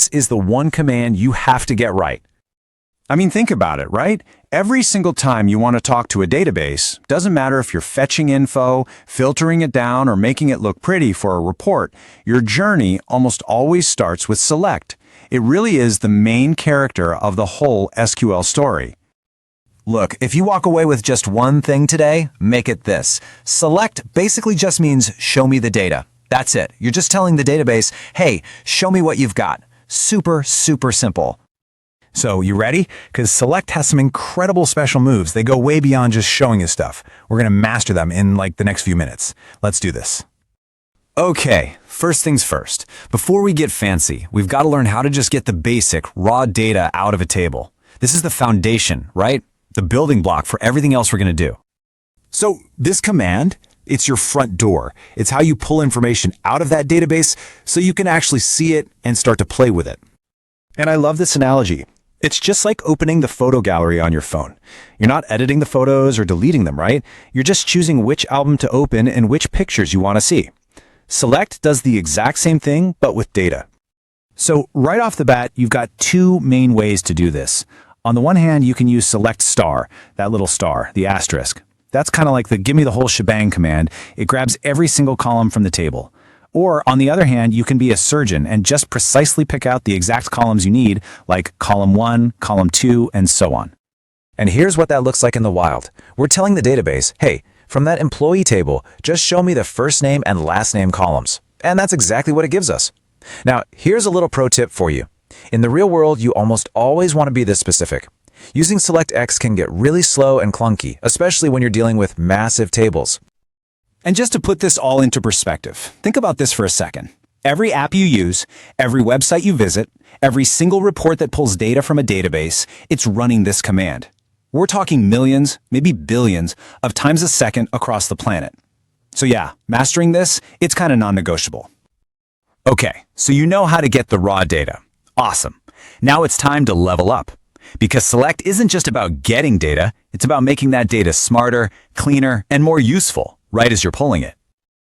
is the one command you have to get right. I mean, think about it, right? Every single time you want to talk to a database, doesn't matter if you're fetching info, filtering it down, or making it look pretty for a report, your journey almost always starts with select. It really is the main character of the whole SQL story. Look, if you walk away with just one thing today, make it this. Select basically just means show me the data. That's it. You're just telling the database, hey, show me what you've got. Super, super simple. So, you ready? Because Select has some incredible special moves. They go way beyond just showing you stuff. We're going to master them in like the next few minutes. Let's do this. Okay, first things first. Before we get fancy, we've got to learn how to just get the basic, raw data out of a table. This is the foundation, right? The building block for everything else we're going to do. So, this command, it's your front door. It's how you pull information out of that database so you can actually see it and start to play with it. And I love this analogy. It's just like opening the photo gallery on your phone. You're not editing the photos or deleting them, right? You're just choosing which album to open and which pictures you want to see. Select does the exact same thing, but with data. So right off the bat, you've got two main ways to do this. On the one hand, you can use select star, that little star, the asterisk. That's kind of like the give me the whole shebang command. It grabs every single column from the table. Or, on the other hand, you can be a surgeon and just precisely pick out the exact columns you need, like column 1, column 2, and so on. And here's what that looks like in the wild. We're telling the database, hey, from that employee table, just show me the first name and last name columns. And that's exactly what it gives us. Now, here's a little pro tip for you. In the real world, you almost always want to be this specific. Using select X can get really slow and clunky, especially when you're dealing with massive tables. And just to put this all into perspective, think about this for a second. Every app you use, every website you visit, every single report that pulls data from a database, it's running this command. We're talking millions, maybe billions, of times a second across the planet. So yeah, mastering this, it's kind of non-negotiable. Okay, so you know how to get the raw data. Awesome. Now it's time to level up. Because Select isn't just about getting data, it's about making that data smarter, cleaner, and more useful, right as you're pulling it.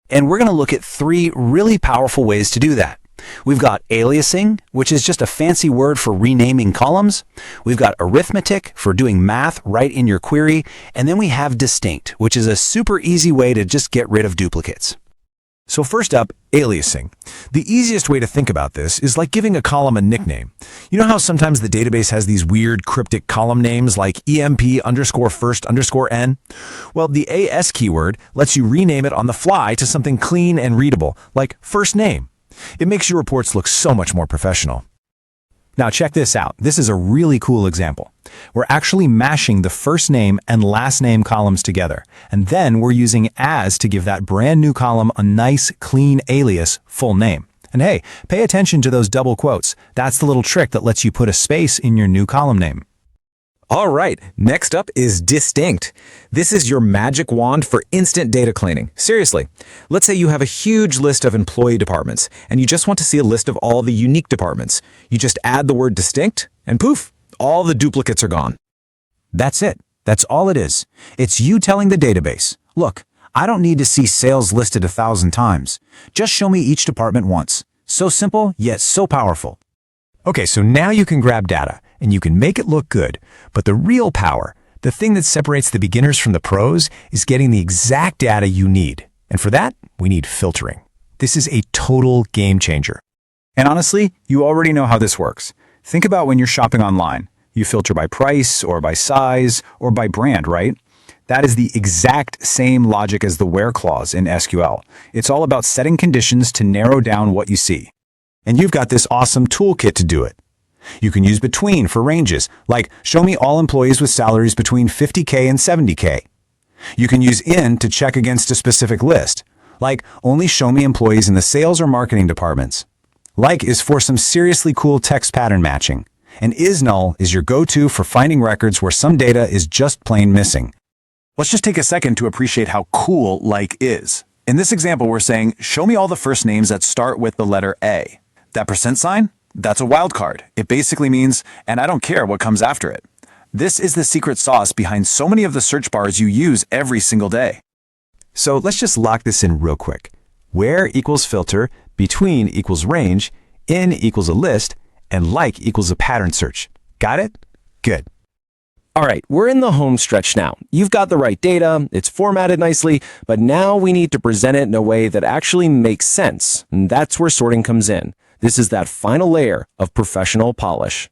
And we're going to look at three really powerful ways to do that. We've got aliasing, which is just a fancy word for renaming columns. We've got arithmetic for doing math right in your query. And then we have distinct, which is a super easy way to just get rid of duplicates. So first up, aliasing. The easiest way to think about this is like giving a column a nickname. You know how sometimes the database has these weird cryptic column names like EMP_first_n? Well, the AS keyword lets you rename it on the fly to something clean and readable, like first name. It makes your reports look so much more professional. Now check this out. This is a really cool example. We're actually mashing the first name and last name columns together, and then we're using as to give that brand new column a nice, clean alias, full name. And hey, pay attention to those double quotes. That's the little trick that lets you put a space in your new column name. All right, next up is distinct. This is your magic wand for instant data cleaning. Seriously, let's say you have a huge list of employee departments and you just want to see a list of all the unique departments. You just add the word distinct and poof, all the duplicates are gone. That's it. That's all it is. It's you telling the database, look, I don't need to see sales listed 1,000 times. Just show me each department once. So simple, yet so powerful. Okay, so now you can grab data and you can make it look good, but the real power, the thing that separates the beginners from the pros, is getting the exact data you need. And for that, we need filtering. This is a total game changer. And honestly, you already know how this works. Think about when you're shopping online. You filter by price or by size or by brand, right? That is the exact same logic as the where clause in SQL. It's all about setting conditions to narrow down what you see. And you've got this awesome toolkit to do it. You can use between for ranges, like show me all employees with salaries between 50K and 70K. You can use in to check against a specific list, like only show me employees in the sales or marketing departments. Like is for some seriously cool text pattern matching. And is null is your go-to for finding records where some data is just plain missing. Let's just take a second to appreciate how cool like is. In this example, we're saying, show me all the first names that start with the letter A. That %sign? That's a wildcard. It basically means, and I don't care what comes after it. This is the secret sauce behind so many of the search bars you use every single day. So let's just lock this in real quick. Where equals filter, between equals range, in equals a list, and like equals a pattern search. Got it? Good. All right, we're in the home stretch now. You've got the right data, it's formatted nicely, but now we need to present it in a way that actually makes sense. And that's where sorting comes in. This is that final layer of professional polish.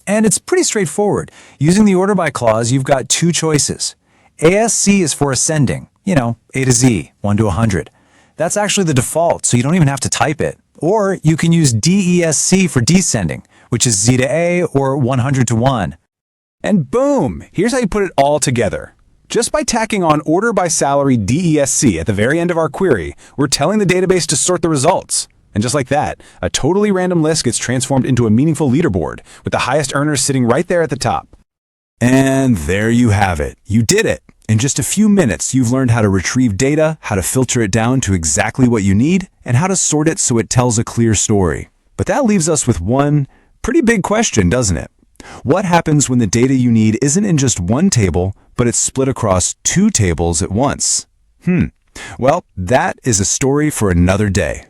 And it's pretty straightforward. Using the order by clause, you've got two choices. ASC is for ascending, A to Z, 1 to 100. That's actually the default, so you don't even have to type it. Or you can use DESC for descending, which is Z to A or 100 to 1. And boom! Here's how you put it all together. Just by tacking on order by salary DESC at the very end of our query, we're telling the database to sort the results. And just like that, a totally random list gets transformed into a meaningful leaderboard, with the highest earners sitting right there at the top. And there you have it. You did it. In just a few minutes, you've learned how to retrieve data, how to filter it down to exactly what you need, and how to sort it so it tells a clear story. But that leaves us with one pretty big question, doesn't it? What happens when the data you need isn't in just one table, but it's split across two tables at once? Well, that is a story for another day.